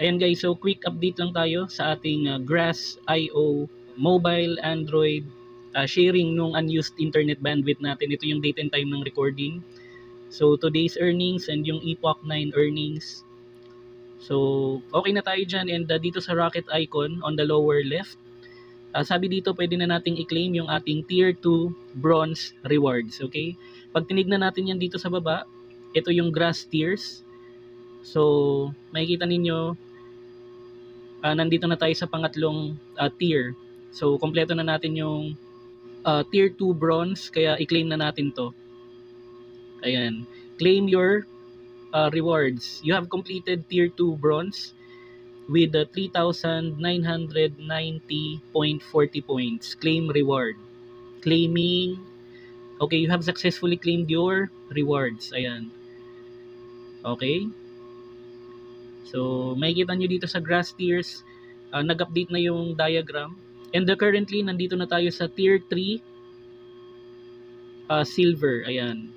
Ayan guys, so quick update lang tayo sa ating Grass.io mobile, Android, sharing nung unused internet bandwidth natin. Ito yung date and time ng recording. So today's earnings and yung Epoch 9 earnings. So okay na tayo dyan, and dito sa rocket icon on the lower left, sabi dito pwede na nating i-claim yung ating tier 2 bronze rewards. Okay, pag tinignan natin yan dito sa baba, ito yung grass tiers. So makikita ninyo, nandito na tayo sa pangatlong tier. So kompleto na natin yung tier 2 bronze, kaya i-claim na natin to. Ayan, claim your rewards. You have completed tier 2 bronze with 3,990.40 points. Claim reward. Claiming. Okay, you have successfully claimed your rewards. Ayan. Okay. So, makikita nyo dito sa grass tiers, nag-update na yung diagram. And currently, nandito na tayo sa tier 3 silver. Ayan.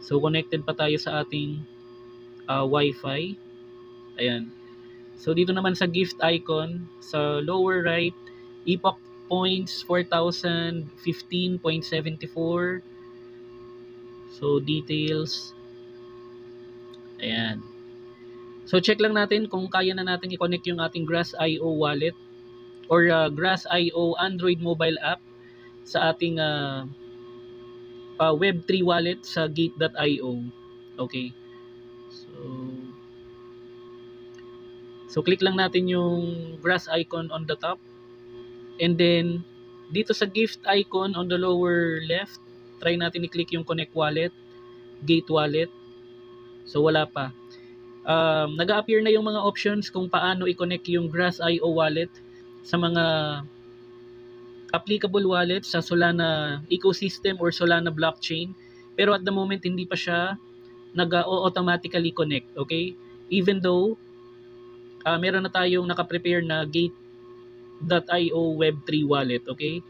So, connected pa tayo sa ating Wi-Fi. Ayan. So, dito naman sa gift icon, sa lower right, Epoch points 4,015.74. So, details. Ayan. So, check lang natin kung kaya na natin i-connect yung ating Grass.io wallet or Grass.io Android mobile app sa ating Web3 wallet sa Gate.io. Okay. So, click lang natin yung grass icon on the top. And then, dito sa gift icon on the lower left, try natin i-click yung connect wallet, Gate wallet. So, wala pa. Nag-a-appear na yung mga options kung paano i-connect yung Grass.io wallet sa mga applicable wallets sa Solana ecosystem or Solana blockchain. Pero at the moment, hindi pa siya nag-automatically connect. Okay? Even though, meron na tayong nakaprepare na Gate.io Web3 wallet. Okay?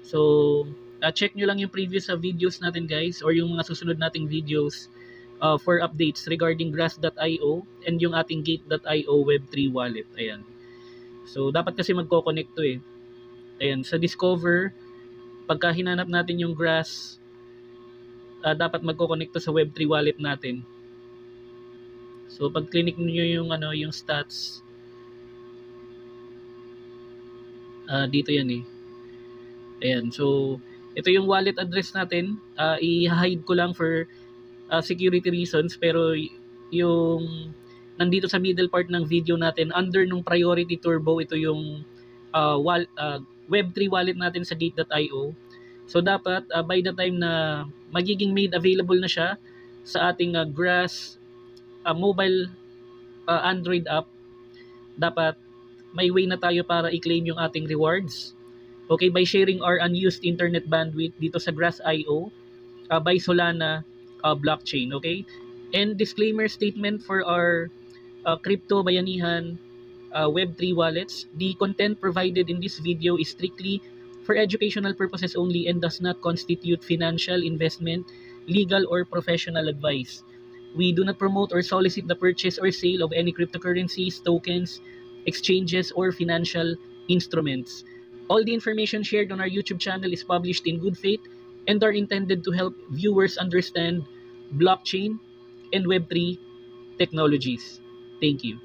So, check nyo lang yung previous videos natin guys, or yung mga susunod nating videos for updates regarding Grass.io and yung ating Gate.io Web3 wallet. Ayan. So, dapat kasi magko-connect to eh. Ayan. Sa Discover, pagka hinanap natin yung Grass, dapat magko-connect to sa Web3 wallet natin. So, pag click niyo yung, yung stats, dito yan eh. Ayan. So, ito yung wallet address natin. I-hide ko lang for security reasons, pero yung nandito sa middle part ng video natin, under nung priority turbo, ito yung Web3 wallet natin sa Gate.io. So dapat by the time na magiging made available na siya sa ating Grass mobile Android app, dapat may way na tayo para i-claim yung ating rewards. Okay, by sharing our unused internet bandwidth dito sa Grass.io by Solana blockchain. Okay, and disclaimer statement for our crypto bayanihan Web3 wallets: the content provided in this video is strictly for educational purposes only and does not constitute financial, investment, legal, or professional advice. We do not promote or solicit the purchase or sale of any cryptocurrencies, tokens, exchanges, or financial instruments. All the information shared on our YouTube channel is published in good faith and are intended to help viewers understand blockchain and Web3 technologies. Thank you.